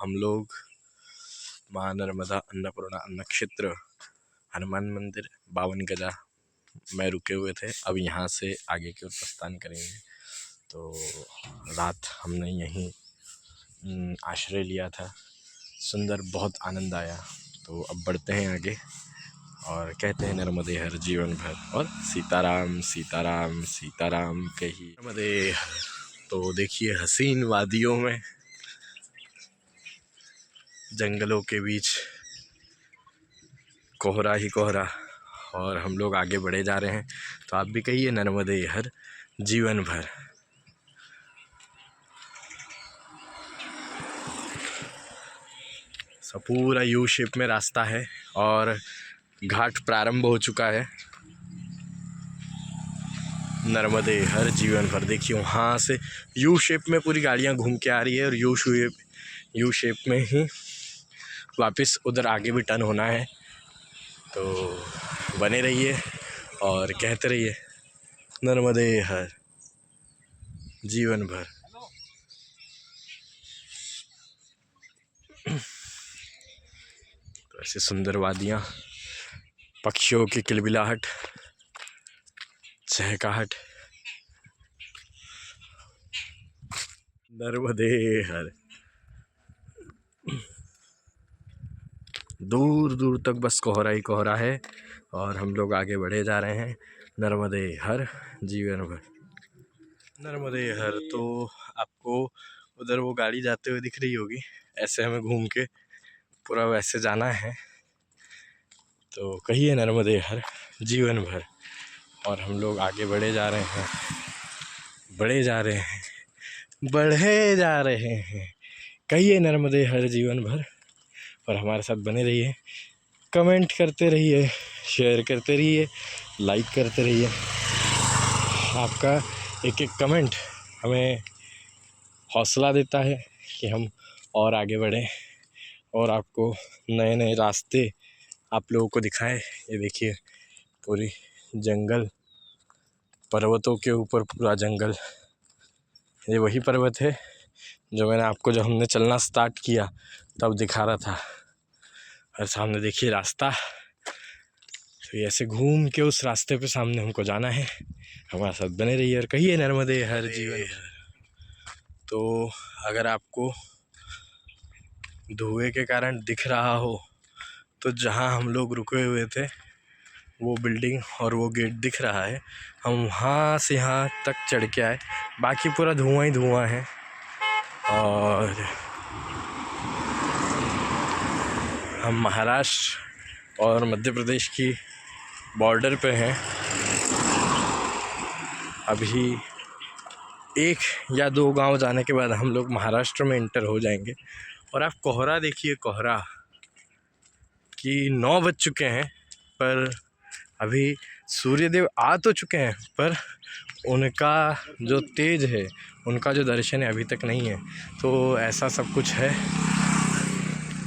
हम लोग माँ नर्मदा अन्नपूर्णा अन्न क्षेत्र हनुमान मंदिर 52 गजा में रुके हुए थे। अब यहाँ से आगे की ओर प्रस्थान करेंगे। तो रात हमने यहीं आश्रय लिया था। सुंदर, बहुत आनंद आया। तो अब बढ़ते हैं आगे और कहते हैं नर्मदे हर जीवन भर और सीताराम सीताराम सीताराम कही नर्मदे हर। तो देखिए हसीन वादियों में, जंगलों के बीच कोहरा ही कोहरा और हम लोग आगे बढ़े जा रहे हैं। तो आप भी कहिए नर्मदे हर जीवन भर। सब पूरा यू शेप में रास्ता है और घाट प्रारंभ हो चुका है। नर्मदे हर जीवन भर। देखिए वहाँ से यू शेप में पूरी गाड़ियाँ घूम के आ रही है और यू शेप में ही वापस उधर आगे भी टर्न होना है। तो बने रहिए और कहते रहिए नर्मदे हर जीवन भर। तो ऐसे सुंदर वादियाँ, पक्षियों की किलबिलाहट, चहकाहट, नर्मदे हर। दूर दूर तक बस कोहरा ही कोहरा है और हम लोग आगे बढ़े जा रहे हैं। नर्मदे हर जीवन भर। नर्मदे हर। तो आपको उधर वो गाड़ी जाते हुए दिख रही होगी। ऐसे हमें घूम के पूरा वैसे जाना है। तो कहिए नर्मदे हर जीवन भर। और हम लोग आगे बढ़े जा रहे हैं, बढ़े जा रहे हैं, बढ़े जा रहे हैं। कहिए नर्मदे हर जीवन भर और हमारे साथ बने रहिए, कमेंट करते रहिए, शेयर करते रहिए, लाइक करते रहिए। आपका एक एक कमेंट हमें हौसला देता है कि हम और आगे बढ़ें और आपको नए नए रास्ते आप लोगों को दिखाएं। ये देखिए पूरी जंगल, पर्वतों के ऊपर पूरा जंगल। ये वही पर्वत है जो मैंने आपको, जब हमने चलना स्टार्ट किया तब दिखा रहा था। और सामने देखिए रास्ता। तो ऐसे घूम के उस रास्ते पे सामने हमको जाना है। हमारे साथ बने रहिए और कहिए नर्मदे हर जीवन भर। तो अगर आपको धुएं के कारण दिख रहा हो तो जहाँ हम लोग रुके हुए थे वो बिल्डिंग और वो गेट दिख रहा है। हम वहाँ से यहाँ तक चढ़ के आए, बाकी पूरा धुआं ही धुआं है। और हम महाराष्ट्र और मध्य प्रदेश की बॉर्डर पे हैं। अभी 1 या 2 गांव जाने के बाद हम लोग महाराष्ट्र में इंटर हो जाएंगे। और आप कोहरा देखिए, कोहरा कि 9 बज चुके हैं पर अभी सूर्यदेव आ तो चुके हैं पर उनका जो तेज है, उनका जो दर्शन है अभी तक नहीं है। तो ऐसा सब कुछ है।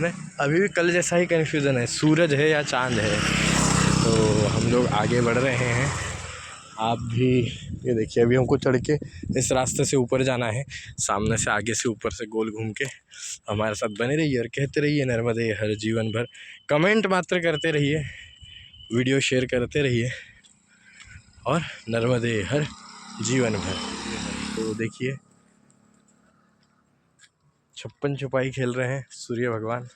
नहीं, अभी भी कल जैसा ही कन्फ्यूज़न है, सूरज है या चांद है। तो हम लोग आगे बढ़ रहे हैं। आप भी ये देखिए, अभी हमको चढ़ के इस रास्ते से ऊपर जाना है। सामने से, आगे से, ऊपर से गोल घूम के हमारे साथ बने रहिए और कहते रहिए नर्मदे हर जीवन भर। कमेंट मात्र करते रहिए, वीडियो शेयर करते रहिए और नर्मदे हर जीवन भर। तो देखिए 56 छुपाई खेल रहे हैं सूर्य भगवान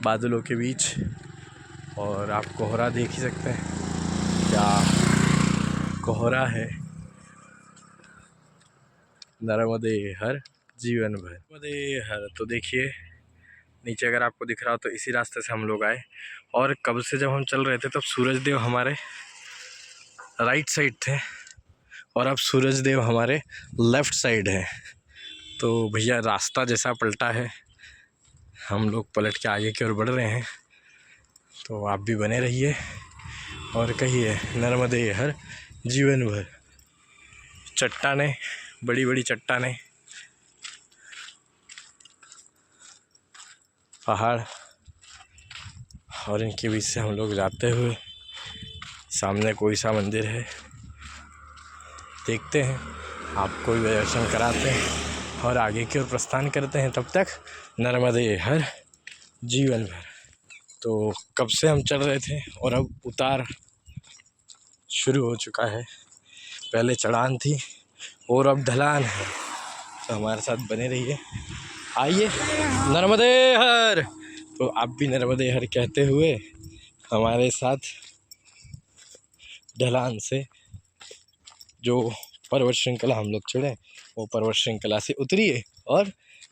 बादलों के बीच। और आप कोहरा देख ही सकते हैं, क्या कोहरा है। नर्मदे हर जीवन भर। नर्मदे हर। तो देखिए नीचे अगर आपको दिख रहा हो तो इसी रास्ते से हम लोग आए। और कब से जब हम चल रहे थे तब सूरज देव हमारे राइट साइड थे और अब सूरज देव हमारे लेफ़्ट साइड है। तो भैया रास्ता जैसा पलटा है, हम लोग पलट के आगे की ओर बढ़ रहे हैं। तो आप भी बने रहिए और कहिए नर्मदे हर जीवन भर। चट्टानें, बड़ी बड़ी चट्टानें, पहाड़ और इनके बीच से हम लोग जाते हुए, सामने कोई सा मंदिर है, देखते हैं, आपको भी दर्शन कराते हैं। और आगे की ओर प्रस्थान करते हैं। तब तक नर्मदे हर जीवन भर। तो कब से हम चढ़ रहे थे और अब उतार शुरू हो चुका है। पहले चढ़ान थी और अब ढलान है। तो हमारे साथ बने रहिए। आइए नर्मदे हर। तो आप भी नर्मदे हर कहते हुए हमारे साथ ढलान से जो पर्वत श्रृंखला हम लोग चढ़े वो पर्वत श्रृंखला से उतरिए और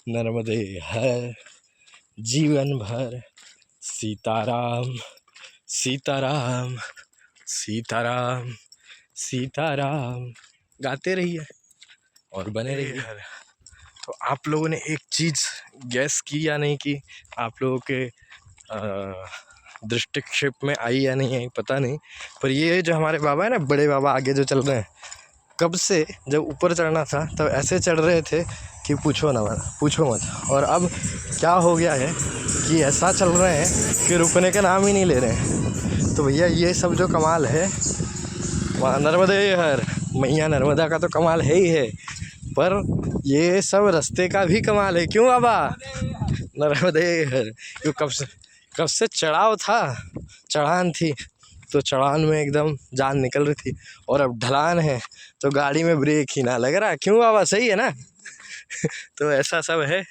नर्मदे हर जीवन भर सीताराम सीताराम सीताराम सीताराम गाते रहिए और बने रहिए। तो आप लोगों ने एक चीज़ गैस की या नहीं की, आप लोगों के दृष्टिक्षेप में आई या नहीं आई पता नहीं, पर ये जो हमारे बाबा है ना, बड़े बाबा आगे जो चल रहे हैं, कब से जब ऊपर चढ़ना था तब ऐसे चढ़ रहे थे कि पूछो मत। और अब क्या हो गया है कि ऐसा चल रहे हैं कि रुकने का नाम ही नहीं ले रहे हैं। तो भैया ये सब जो कमाल है वहाँ नर्मदे हर मैया नर्मदा का तो कमाल है ही है, पर ये सब रास्ते का भी कमाल है। क्यों बाबा? नर्मदे हर। क्यों कब से चढ़ाव था, चढ़ान थी, तो चढ़ान में एकदम जान निकल रही थी और अब ढलान है तो गाड़ी में ब्रेक ही ना लग रहा। क्यों बाबा? सही है ना? तो ऐसा सब है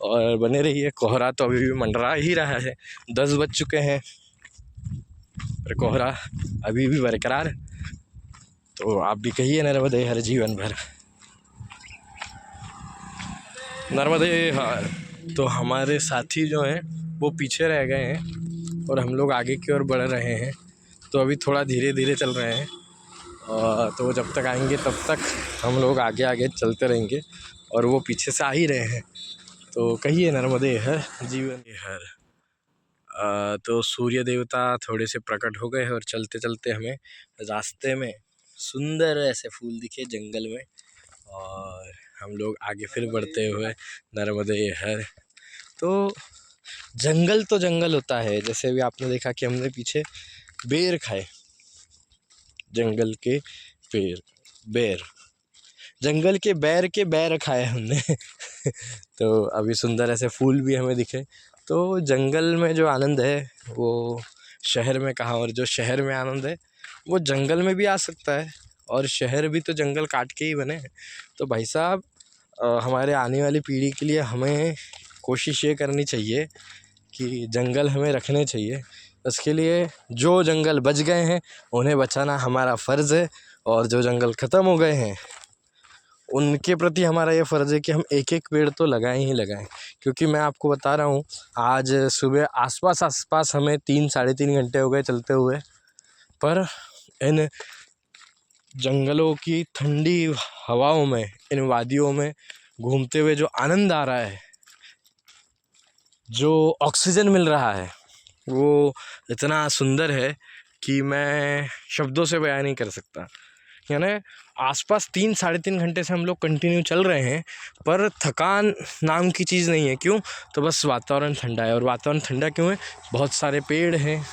और बने रहिए। कोहरा तो अभी भी मंडरा ही रहा है, 10 बज चुके हैं पर कोहरा अभी भी बरकरार। तो आप भी कहिए नर्मदे हर जीवन भर। नर्मदे हर। तो हमारे साथी जो हैं वो पीछे रह गए हैं और हम लोग आगे की ओर बढ़ रहे हैं। तो अभी थोड़ा धीरे धीरे चल रहे हैं तो जब तक आएंगे तब तक हम लोग आगे आगे चलते रहेंगे और वो पीछे से आ ही रहे हैं। तो कहिए नर्मदे हर जीवन हर। तो सूर्य देवता थोड़े से प्रकट हो गए और चलते चलते हमें रास्ते में सुंदर ऐसे फूल दिखे जंगल में और हम लोग आगे फिर बढ़ते हुए नर्मदे हर। तो जंगल होता है, जैसे भी आपने देखा कि हमने पीछे बेर खाए, जंगल के बेर जंगल के बैर खाए हमने। तो अभी सुंदर ऐसे फूल भी हमें दिखे। तो जंगल में जो आनंद है वो शहर में कहाँ, और जो शहर में आनंद है वो जंगल में भी आ सकता है, और शहर भी तो जंगल काट के ही बने हैं। तो भाई साहब हमारे आने वाली पीढ़ी के लिए हमें कोशिश ये करनी चाहिए कि जंगल हमें रखने चाहिए। इसके लिए जो जंगल बच गए हैं उन्हें बचाना हमारा फ़र्ज़ है, और जो जंगल ख़त्म हो गए हैं उनके प्रति हमारा ये फ़र्ज़ है कि हम एक एक पेड़ तो लगाएं ही लगाएं। क्योंकि मैं आपको बता रहा हूँ, आज सुबह आसपास हमें 3-3.5 घंटे हो गए चलते हुए, पर इन जंगलों की ठंडी हवाओं में, इन वादियों में घूमते हुए जो आनंद आ रहा है, जो ऑक्सीजन मिल रहा है, वो इतना सुंदर है कि मैं शब्दों से बयान नहीं कर सकता। यानी आसपास 3-3.5 घंटे से हम लोग कंटिन्यू चल रहे हैं, पर थकान नाम की चीज़ नहीं है। क्यों? तो बस वातावरण ठंडा है। और वातावरण ठंडा क्यों है? बहुत सारे पेड़ हैं,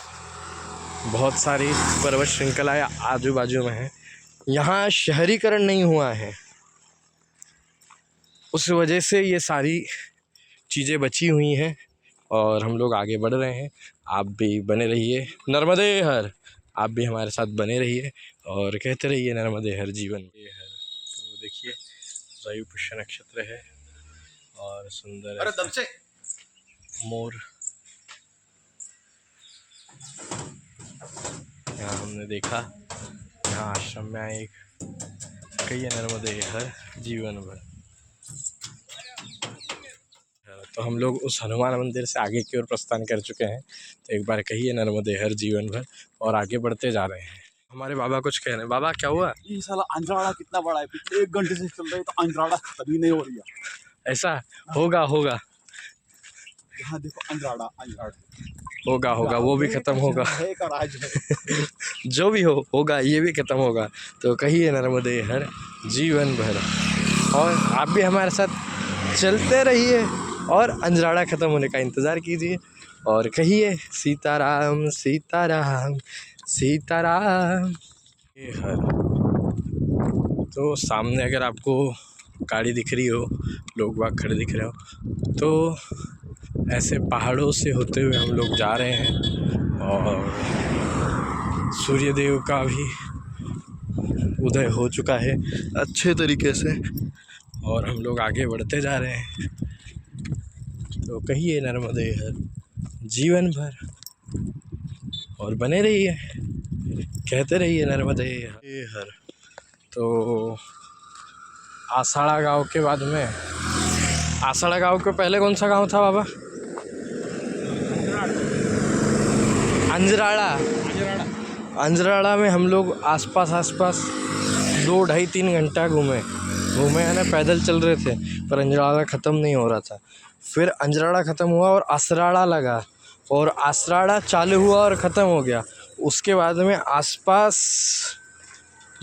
बहुत सारी पर्वत श्रृंखलाएँ आजू बाजू में हैं। यहाँ शहरीकरण नहीं हुआ है, उस वजह से ये सारी चीज़ें बची हुई हैं और हम लोग आगे बढ़ रहे हैं। आप भी बने रहिए नर्मदे हर। आप भी हमारे साथ बने रहिए और कहते रहिए नर्मदे हर जीवन हर। तो देखिए वायु पुष्य नक्षत्र है और सुंदर मोर यहाँ हमने देखा। यहाँ आश्रम में आए कहिए नर्मदे हर जीवन भर। तो हम लोग उस हनुमान मंदिर से आगे की ओर प्रस्थान कर चुके हैं। तो एक बार कहिए नर्मदे हर जीवन भर, और आगे बढ़ते जा रहे हैं। हमारे बाबा कुछ कह रहे हैं। बाबा क्या हुआ? ये साला अंजराड़ा कितना बड़ा है, पिछले 1 घंटे से चल रहा है तो अंजराड़ा खत्म ही नहीं हो रही है। ऐसा होगा यहाँ देखो अंजराड़ा होगा वो भी खत्म होगा। है का राज है। जो भी होगा ये भी खत्म होगा। तो कहिए नर्मदे हर जीवन भर, और आप भी हमारे साथ चलते रहिए और अंजराड़ा ख़त्म होने का इंतज़ार कीजिए और कहिए सीताराम सीताराम सीताराम हर। तो सामने अगर आपको गाड़ी दिख रही हो, लोग बाग खड़े दिख रहे हो। तो ऐसे पहाड़ों से होते हुए हम लोग जा रहे हैं और सूर्य देव का भी उदय हो चुका है अच्छे तरीके से और हम लोग आगे बढ़ते जा रहे हैं। तो कहिए नर्मदे हर जीवन भर और बने रहिए, कहते रहिए नर्मदे हर। तो आसाड़ा गांव के बाद में, आसाड़ा गांव के पहले कौन सा गांव था बाबा? अंजराड़ा। अंजराड़ा में हम लोग आसपास 2 ढाई 3 घंटा घूमे है ना, पैदल चल रहे थे पर अंजराड़ा ख़त्म नहीं हो रहा था। फिर अंजराड़ा ख़त्म हुआ और असराड़ा लगा और असराड़ा चालू हुआ और ख़त्म हो गया। उसके बाद में आसपास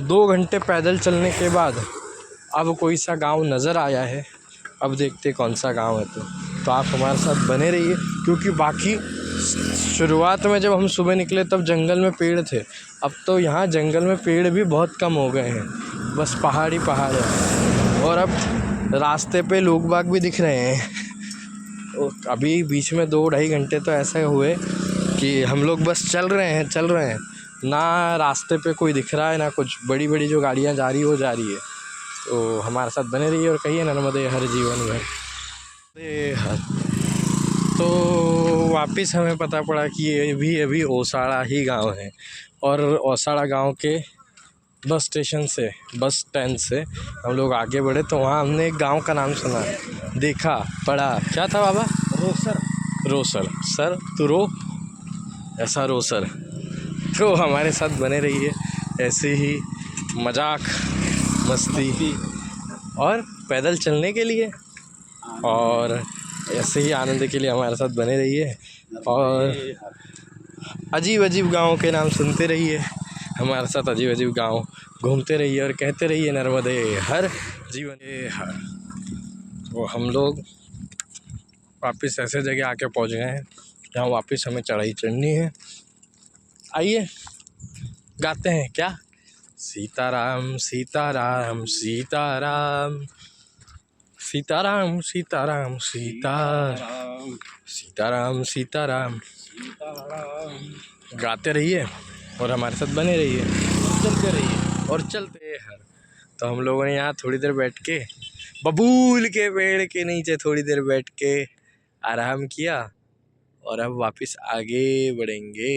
2 घंटे पैदल चलने के बाद अब कोई सा गांव नज़र आया है। अब देखते कौन सा गांव है। तो आप हमारे साथ बने रहिए, क्योंकि बाकी शुरुआत में जब हम सुबह निकले तब जंगल में पेड़ थे, अब तो यहाँ जंगल में पेड़ भी बहुत कम हो गए हैं, बस पहाड़ ही पहाड़ है। और अब रास्ते पे लोग बाग भी दिख रहे हैं। और अभी बीच में 2 ढाई घंटे तो ऐसे हुए कि हम लोग बस चल रहे हैं, ना रास्ते पे कोई दिख रहा है ना कुछ। बड़ी बड़ी जो गाड़ियाँ जा रही वो जा रही है। तो हमारे साथ बने रहिए और कहिए नर्मदे हर जीवन भर हर। तो वापस हमें पता पड़ा कि ये भी अभी ओसाड़ा ही गांव है और ओसाड़ा गांव के बस स्टैंड से हम लोग आगे बढ़े तो वहाँ हमने एक गांव का नाम सुना, देखा, पढ़ा। क्या था बाबा? रोसर। सर तो रो ऐसा रोसर। तो हमारे साथ बने रहिए ऐसे ही मजाक मस्ती और पैदल चलने के लिए और ऐसे ही आनंद के लिए हमारे साथ बने रहिए और अजीब गाँव के नाम सुनते रहिए। हमारे साथ अजीब गाँव घूमते रहिए और कहते रहिए नर्मदे हर जीवन हर। तो हम लोग वापस ऐसे जगह आके पहुंच गए हैं जहाँ वापस हमें चढ़ाई चढ़नी है। आइए गाते हैं क्या? सीताराम सीताराम सीताराम सीताराम सीताराम सीताराम सीताराम गाते रहिए और हमारे साथ बने रहिए, चलते रहिए और चलते हर। तो हम लोगों ने यहाँ थोड़ी देर बैठ के बबूल के पेड़ के नीचे थोड़ी देर बैठ के आराम किया और अब वापस आगे बढ़ेंगे।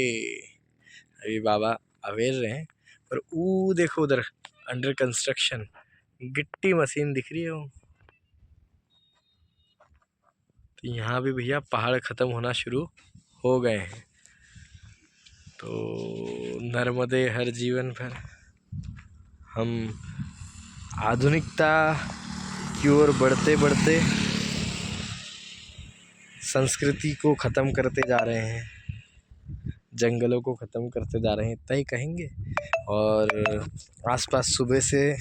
अभी बाबा अवेयर रहे पर वो देखो उधर अंडर कंस्ट्रक्शन गिट्टी मशीन दिख रही है वो। तो यहाँ भी भैया पहाड़ ख़त्म होना शुरू हो गए हैं। तो नर्मदे हर जीवन भर हम आधुनिकता की ओर बढ़ते बढ़ते संस्कृति को ख़त्म करते जा रहे हैं, जंगलों को ख़त्म करते जा रहे हैं, इतना ही कहेंगे। और आसपास सुबह से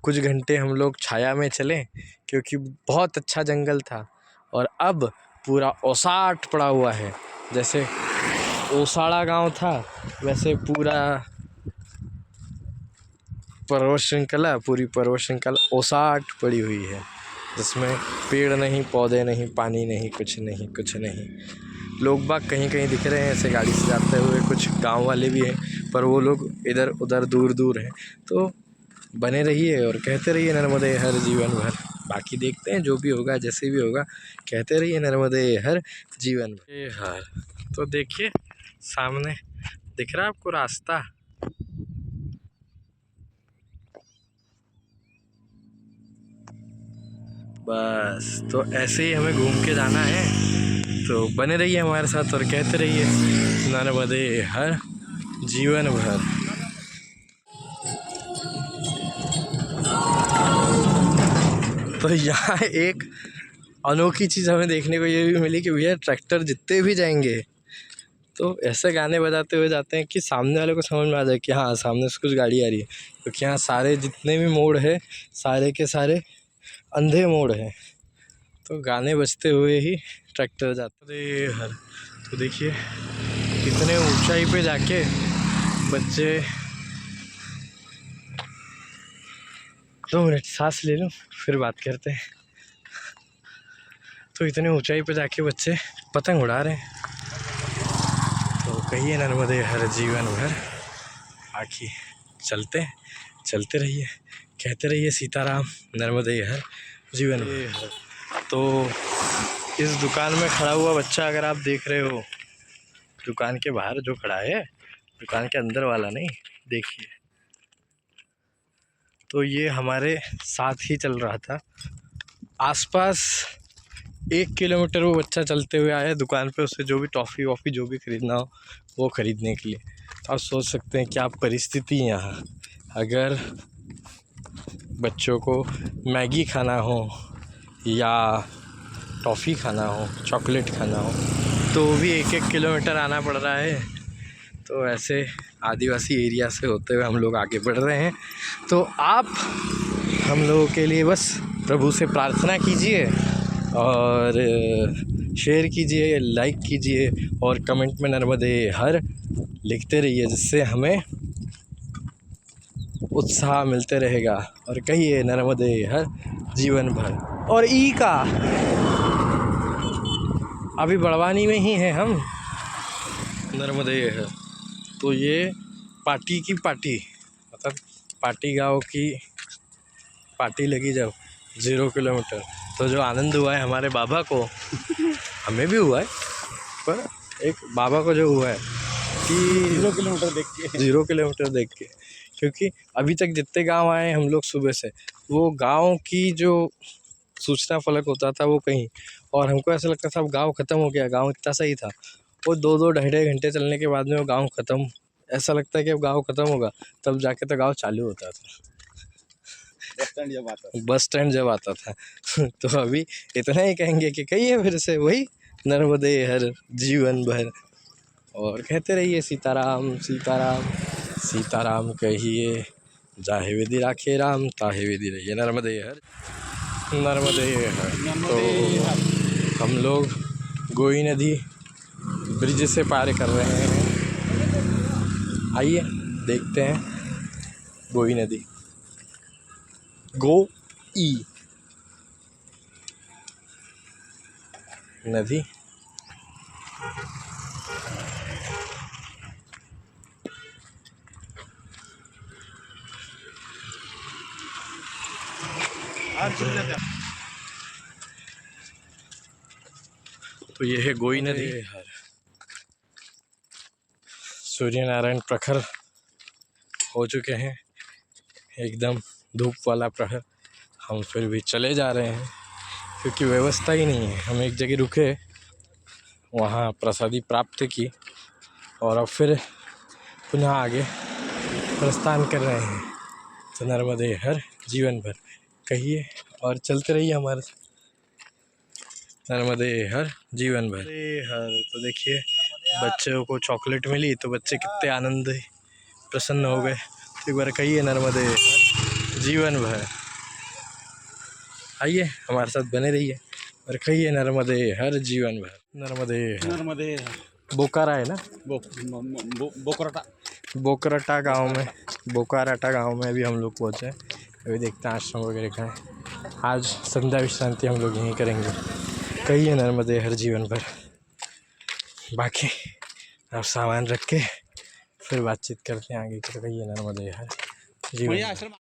कुछ घंटे हम लोग छाया में चले क्योंकि बहुत अच्छा जंगल था और अब पूरा ओसाट पड़ा हुआ है। जैसे ओसाड़ा गांव था वैसे पूरा पूरी पर्वत श्रृंखला ओसाट पड़ी हुई है, जिसमें पेड़ नहीं, पौधे नहीं, पानी नहीं, कुछ नहीं। लोग बाग कहीं कहीं दिख रहे हैं ऐसे गाड़ी से जाते हुए, कुछ गांव वाले भी हैं पर वो लोग इधर उधर दूर हैं। तो बने रहिए और कहते रहिए नर्मदे हर जीवन भर। बाकी देखते हैं जो भी होगा, जैसे भी होगा, कहते रहिए नर्मदे हर जीवन भर हर। तो देखिए सामने दिख रहा है आपको रास्ता, बस तो ऐसे ही हमें घूम के जाना है। तो बने रहिए हमारे साथ और कहते रहिए नर्मदे हर जीवन भर। तो यहाँ एक अनोखी चीज़ हमें देखने को ये भी मिली कि भैया ट्रैक्टर जितने भी जाएंगे तो ऐसे गाने बजाते हुए जाते हैं कि सामने वाले को समझ में आ जाए कि हाँ सामने से कुछ गाड़ी आ रही है, क्योंकि यहाँ सारे जितने भी मोड़ है सारे के सारे अंधे मोड़ हैं। तो गाने बजते हुए ही ट्रैक्टर जाते हर। तो देखिए कितने ऊंचाई पे जाके बच्चे 2 मिनट सांस ले लूँ फिर बात करते हैं। तो इतने ऊंचाई पे जाके बच्चे पतंग उड़ा रहे हैं। तो कहिए नर्मदे हर जीवन भर, बाकी चलते रहिए, कहते रहिए सीताराम, नर्मदे हर जीवन भर। तो इस दुकान में खड़ा हुआ बच्चा अगर आप देख रहे हो, दुकान के बाहर जो खड़ा है, दुकान के अंदर वाला नहीं, देखिए। तो ये हमारे साथ ही चल रहा था। आसपास 1 किलोमीटर वो बच्चा चलते हुए आया दुकान पे, उससे जो भी टॉफ़ी वॉफ़ी जो भी ख़रीदना हो वो ख़रीदने के लिए। तो आप सोच सकते हैं क्या परिस्थिति यहाँ। अगर बच्चों को मैगी खाना हो या टॉफ़ी खाना हो, चॉकलेट खाना हो, तो भी 1-1 किलोमीटर आना पड़ रहा है। तो ऐसे आदिवासी एरिया से होते हुए हम लोग आगे बढ़ रहे हैं। तो आप हम लोगों के लिए बस प्रभु से प्रार्थना कीजिए और शेयर कीजिए, लाइक कीजिए और कमेंट में नर्मदे हर लिखते रहिए, जिससे हमें उत्साह मिलते रहेगा। और कहिए नर्मदे हर जीवन भर। और ई का अभी बड़वानी में ही है हम, नर्मदे हर। तो ये पार्टी की पार्टी, मतलब पार्टी गाँव की पार्टी लगी जब 0 किलोमीटर, तो जो आनंद हुआ है हमारे बाबा को, हमें भी हुआ है, पर एक बाबा को जो हुआ है कि 0 किलोमीटर देख के 0 किलोमीटर देख के। क्योंकि अभी तक जितने गांव आए हम लोग सुबह से, वो गांव की जो सूचना फलक होता था वो कहीं, और हमको ऐसा लगता था अब गांव ख़त्म हो गया, गांव इतना सही था। वो 2-2 ढाई घंटे चलने के बाद में वो गांव ख़त्म, ऐसा लगता है कि अब गांव ख़त्म होगा, तब जाके तो गांव चालू होता था, बस स्टैंड जब आता था। तो अभी इतना ही कहेंगे कि कहिए फिर से वही, नर्मदे हर जीवन भर। और कहते रहिए सीताराम सीताराम सीताराम कहिए, जाहे विधि राखे राम, ताहे विधि रहिए, नर्मदे हर नर्मदे हर। तो हम लोग गोई नदी ब्रिज से पार कर रहे हैं। आइए देखते हैं गोई नदी, गोई नदी। तो ये है गोई नदी। सूर्य नारायण प्रखर हो चुके हैं, एकदम धूप वाला प्रहर। हम फिर भी चले जा रहे हैं क्योंकि व्यवस्था ही नहीं है। हम एक जगह रुके, वहाँ प्रसादी प्राप्त की और अब फिर पुनः आगे प्रस्थान कर रहे हैं। तो नर्मदे हर जीवन भर कहिए और चलते रहिए हमारे साथ, नर्मदे हर जीवन भर हर। तो देखिए बच्चों को चॉकलेट मिली तो बच्चे कितने आनंद प्रसन्न हो गए। तो एक बार कहिए नर्मदे हर जीवन भर। आइए हमारे साथ बने रहिए और कहिए नर्मदे हर जीवन भर, नर्मदे बोकारा है ना, बोकराटा गांव में अभी हम लोग पहुँचे। अभी देखते हैं आश्रम वगैरह का है। आज संध्या विश्रांति हम लोग यहीं करेंगे। कहिए नर्मदे हर जीवन भर। बाकी आप सामान रख के फिर बातचीत करते हैं आगे की। तो कहिए नर्मदे हर जीवन भर।